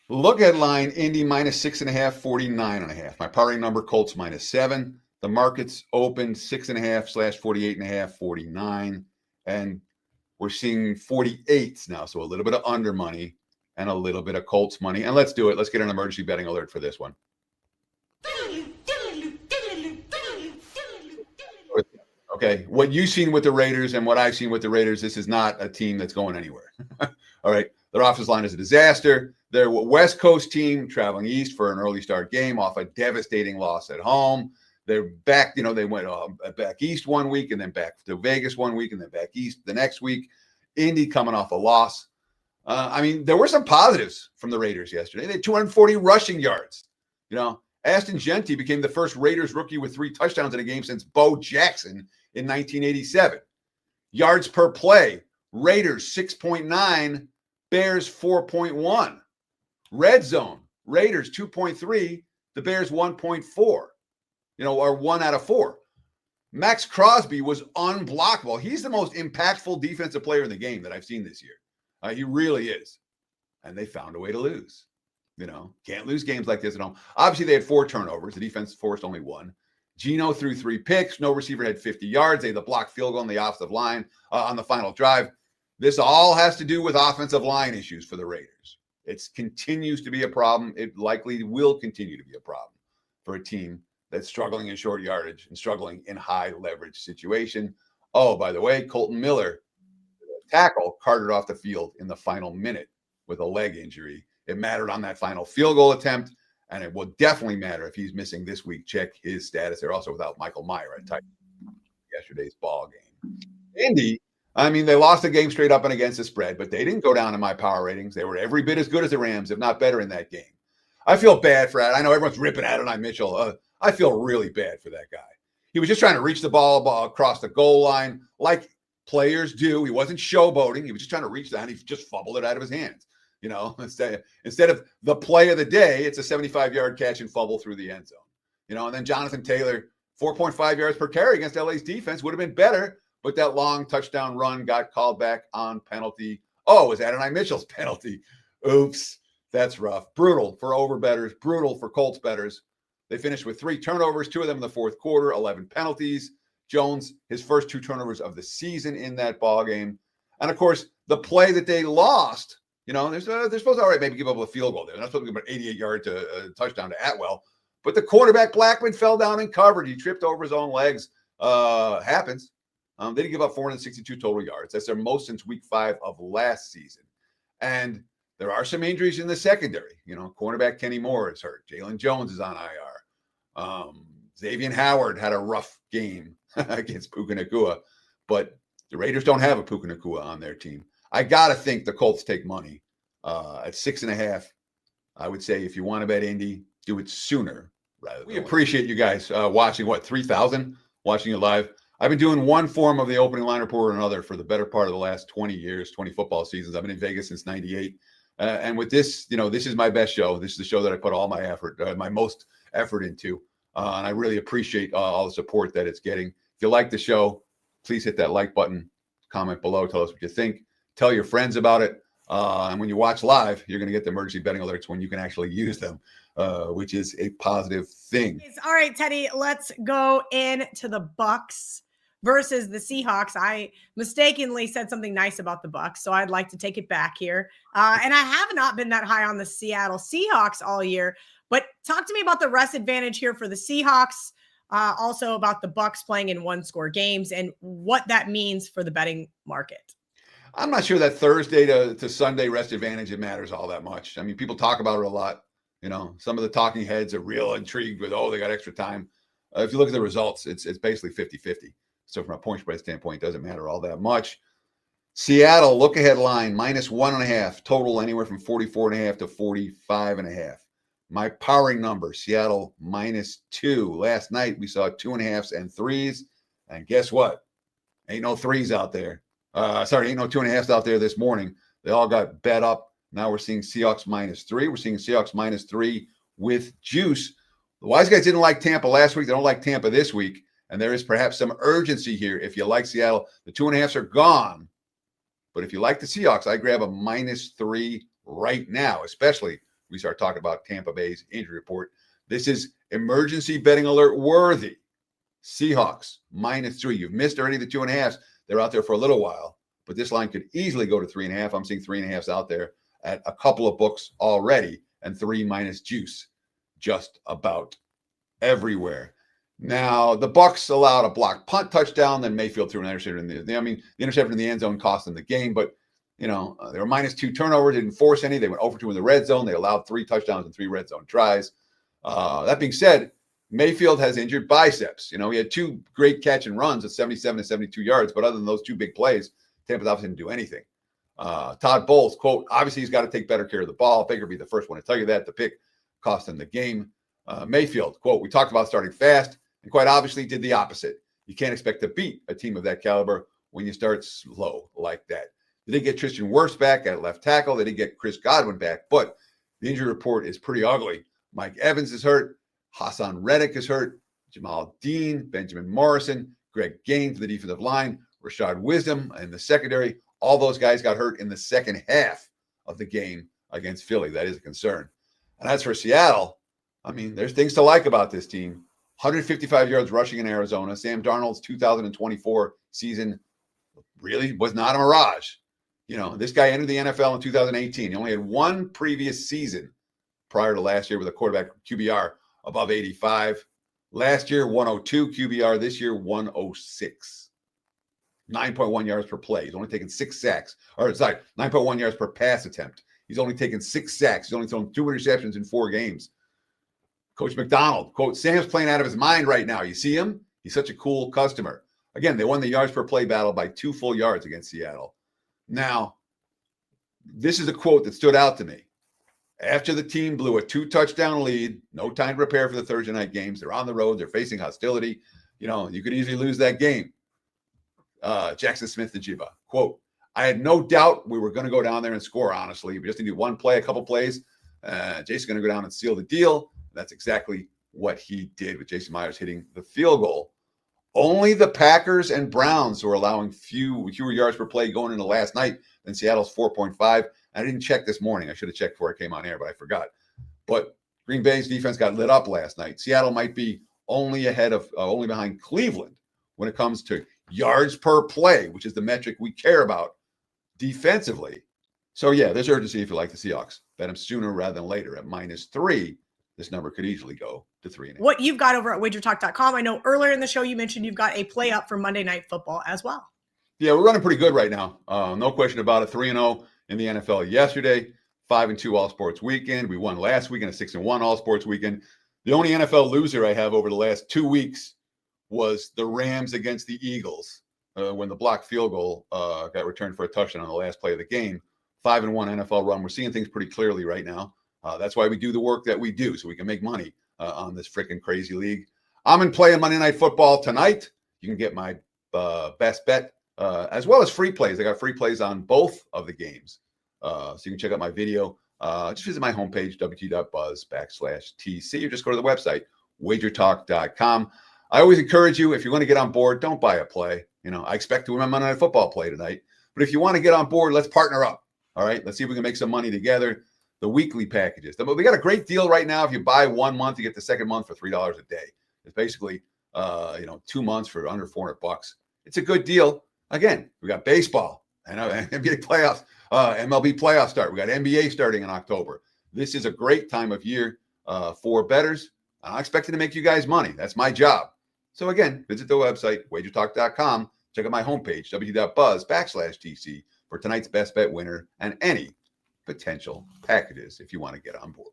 Look at line Indy minus 6.5, 49.5. My parting number Colts minus 7. The markets opened 6.5 / 48.5, 49. And we're seeing 48s now. So a little bit of under money and a little bit of Colts money. And let's do it. Let's get an emergency betting alert for this one. Okay, what you've seen with the Raiders and what I've seen with the Raiders, this is not a team that's going anywhere. All right, their offensive line is a disaster. They're a West Coast team traveling east for an early start game off a devastating loss at home. They're back, they went back east one week and then back to Vegas one week and then back east the next week. Indy coming off a loss. There were some positives from the Raiders yesterday. They had 240 rushing yards. Ashton Genty became the first Raiders rookie with 3 touchdowns in a game since Bo Jackson in 1987. Yards per play, Raiders 6.9, Bears 4.1. Red zone, Raiders 2.3, the Bears 1.4, or 1 out of 4. Max Crosby was unblockable. He's the most impactful defensive player in the game that I've seen this year. He really is. And they found a way to lose. Can't lose games like this at home. Obviously, they had 4 turnovers. The defense forced only 1. Geno threw 3 picks. No receiver had 50 yards. They had the blocked field goal on the offensive line on the final drive. This all has to do with offensive line issues for the Raiders. It continues to be a problem. It likely will continue to be a problem for a team that's struggling in short yardage and struggling in high leverage situation. Oh, by the way, Colton Miller, tackle, carted off the field in the final minute with a leg injury. It mattered on that final field goal attempt, and it will definitely matter if he's missing this week. Check his status. They're also without Michael Mayer at tight yesterday's ball game. Indy, they lost the game straight up and against the spread, but they didn't go down in my power ratings. They were every bit as good as the Rams, if not better in that game. I feel bad for that. I know everyone's ripping Adonai Mitchell. I feel really bad for that guy. He was just trying to reach the ball across the goal line like players do. He wasn't showboating. He was just trying to reach that, and he just fumbled it out of his hands. Instead of the play of the day, it's a 75-yard catch and fumble through the end zone. And then Jonathan Taylor, 4.5 yards per carry against LA's defense would have been better, but that long touchdown run got called back on penalty. Oh, it was Adonai Mitchell's penalty. Oops, that's rough. Brutal for over bettors, brutal for Colts bettors. They finished with 3 turnovers, 2 of them in the fourth quarter, 11 penalties. Jones, his first 2 turnovers of the season in that ball game. And, of course, the play that they lost, they're supposed to, all right, maybe give up a field goal there. They're not supposed to give up an 88-yard touchdown to Atwell. But the quarterback, Blackman, fell down and covered. He tripped over his own legs. Happens. They didn't give up 462 total yards. That's their most since week 5 of last season. And there are some injuries in the secondary. Cornerback Kenny Moore is hurt. Jalen Jones is on IR. Xavier Howard had a rough game against Puka Nacua. But the Raiders don't have a Puka Nacua on their team. I got to think the Colts take money at 6.5. I would say if you want to bet Indy, do it sooner rather than. We appreciate you guys watching, 3,000 watching it live. I've been doing one form of the opening line report or another for the better part of the last 20 years, 20 football seasons. I've been in Vegas since 98. And with this, this is my best show. This is the show that I put all my effort, my most effort into. And I really appreciate all the support that it's getting. If you like the show, please hit that like button, comment below, tell us what you think. Tell your friends about it. And when you watch live, you're going to get the emergency betting alerts when you can actually use them, which is a positive thing. All right, Teddy, let's go into the Bucs versus the Seahawks. I mistakenly said something nice about the Bucs, so I'd like to take it back here. And I have not been that high on the Seattle Seahawks all year, but talk to me about the rest advantage here for the Seahawks, also about the Bucs playing in 1-score games and what that means for the betting market. I'm not sure that Thursday to Sunday rest advantage, it matters all that much. People talk about it a lot. Some of the talking heads are real intrigued with, they got extra time. If you look at the results, it's basically 50-50. So from a point spread standpoint, it doesn't matter all that much. Seattle, look ahead line, -1.5, total anywhere from 44.5 to 45.5. My powering number, Seattle -2. Last night, we saw 2.5s and 3s. And guess what? Ain't no 3s out there. Ain't no 2.5s out there this morning. They all got bet up. Now we're seeing Seahawks -3. We're seeing Seahawks -3 with juice. The wise guys didn't like Tampa last week. They don't like Tampa this week. And there is perhaps some urgency here. If you like Seattle, the 2.5s are gone. But if you like the Seahawks, I grab a -3 right now, especially we start talking about Tampa Bay's injury report. This is emergency betting alert worthy. Seahawks -3. You've missed already the 2.5s. They're out there for a little while, but this line could easily go to 3.5. I'm seeing 3.5s out there at a couple of books already, and 3 minus juice just about everywhere. Now, the Bucs allowed a blocked punt touchdown, then Mayfield threw an interception. The interception in the end zone cost them the game, but they were -2 turnovers, didn't force any. They went over 2 in the red zone. They allowed 3 touchdowns and 3 red zone tries. That being said, Mayfield has injured biceps. He had 2 great catch and runs at 77 and 72 yards, but other than those 2 big plays, Tampa's obviously didn't do anything. Todd Bowles, quote, obviously he's got to take better care of the ball. Baker will be the first one to tell you that. The pick cost him the game. Mayfield, quote, we talked about starting fast and quite obviously did the opposite. You can't expect to beat a team of that caliber when you start slow like that. They did get Tristan Wirfs back at left tackle. They did get Chris Godwin back, but the injury report is pretty ugly. Mike Evans is hurt. Hassan Reddick is hurt. Jamal Dean, Benjamin Morrison, Greg Gaines, the defensive line, Rashad Wisdom in the secondary. All those guys got hurt in the second half of the game against Philly. That is a concern. And as for Seattle, there's things to like about this team. 155 yards rushing in Arizona. Sam Darnold's 2024 season really was not a mirage. This guy entered the NFL in 2018. He only had 1 previous season prior to last year with a quarterback QBR above 85. Last year, 102 QBR. This year, 106. 9.1 yards per play. He's only taken 6 sacks. 9.1 yards per pass attempt. He's only taken 6 sacks. He's only thrown 2 interceptions in 4 games. Coach McDonald, quote, Sam's playing out of his mind right now. You see him? He's such a cool customer. Again, they won the yards per play battle by 2 full yards against Seattle. Now, this is a quote that stood out to me. After the team blew a 2-touchdown lead, no time to prepare for the Thursday night games. They're on the road. They're facing hostility. You could easily lose that game. Jackson Smith-Njigba, quote, I had no doubt we were going to go down there and score, honestly. We just needed one play, a couple plays. Jason's going to go down and seal the deal. That's exactly what he did with Jason Myers hitting the field goal. Only the Packers and Browns were allowing fewer yards per play going into last night than Seattle's 4.5. I didn't check this morning. I should have checked before I came on air, but I forgot. But Green Bay's defense got lit up last night. Seattle might be only behind Cleveland when it comes to yards per play, which is the metric we care about defensively. So, yeah, there's urgency if you like the Seahawks. Bet them sooner rather than later at -3. This number could easily go to 3.5. What you've got over at WagerTalk.com. I know earlier in the show you mentioned you've got a play up for Monday Night Football as well. Yeah, we're running pretty good right now. No question about it. 3-0 in the NFL yesterday. 5-2 all sports weekend. We won last weekend, a 6-1 all sports weekend. The only NFL loser I have over the last 2 weeks was the Rams against the Eagles when the blocked field goal got returned for a touchdown on the last play of the game. 5-1 NFL run. We're seeing things pretty clearly right now. That's why we do the work that we do, so we can make money on this freaking crazy league. I'm in play on Monday Night Football tonight. You can get my best bet as well as free plays. I got free plays on both of the games. So you can check out my video. Just visit my homepage, wt.buzz/TC, or just go to the website, WagerTalk.com. I always encourage you, if you're going to get on board, don't buy a play. I expect to win my Monday Night Football play tonight. But if you want to get on board, let's partner up. All right? Let's see if we can make some money together. The weekly packages. We got a great deal right now. If you buy 1 month, you get the second month for $3 a day. It's basically, 2 months for under $400. It's a good deal. Again, we got baseball and NBA playoffs, MLB playoffs start. We got NBA starting in October. This is a great time of year for bettors. I'm expecting to make you guys money. That's my job. So again, visit the website, WagerTalk.com. Check out my homepage, wt.buzz/TC for tonight's best bet winner and any potential packages if you want to get on board.